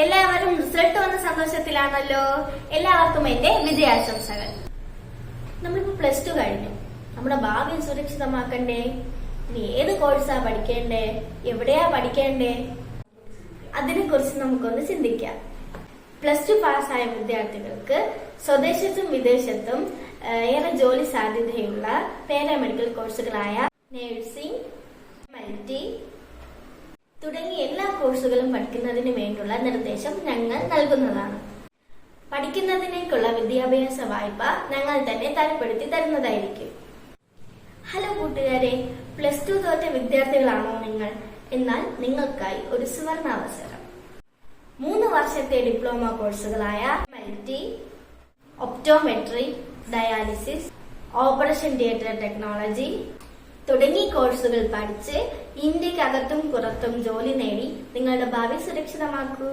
എല്ലാവരും റിസൾട്ട് വന്ന സന്തോഷത്തിലാണല്ലോ. എല്ലാവർക്കും എന്റെ വിജയാശംസകൾ. നമ്മളിപ്പോ +2 കഴിഞ്ഞു. നമ്മുടെ ഭാവി സുരക്ഷിതമാക്കണ്ടേ? ഇനി ഏത് കോഴ്സാ പഠിക്കേണ്ടേ, എവിടെയാ പഠിക്കേണ്ടേ, അതിനെ കുറിച്ച് നമുക്കൊന്ന് ചിന്തിക്കാം. +2 പാസ്സായ വിദ്യാർത്ഥികൾക്ക് സ്വദേശത്തും വിദേശത്തും ഏറെ ജോലി സാധ്യതയുള്ള പാരാമെഡിക്കൽ കോഴ്സുകളായ നഴ്സിംഗ്, MLT തുടങ്ങിയ എല്ലാ കോഴ്സുകളും പഠിക്കുന്നതിന് വേണ്ടിയുള്ള നിർദ്ദേശം ഞങ്ങൾ നൽകുന്നതാണ്. പഠിക്കുന്നതിനേക്കുള്ള വിദ്യാഭ്യാസ വായ്പ ഞങ്ങൾ തന്നെ തരപ്പെടുത്തി തരുന്നതായിരിക്കും. ഹലോ കൂട്ടുകാരെ, +2 തോറ്റ വിദ്യാർത്ഥികളാണോ നിങ്ങൾ? എന്നാൽ നിങ്ങൾക്കായി ഒരു സുവർണാവസരം. 3 വർഷത്തെ ഡിപ്ലോമ കോഴ്സുകളായ MLT, optometry, dialysis, operation theatre technology തുടങ്ങി കോഴ്സുകൾ പഠിച്ച് ഇന്ത്യക്കകത്തും പുറത്തും ജോലി നേടി നിങ്ങളുടെ ഭാവി സുരക്ഷിതമാക്കൂ.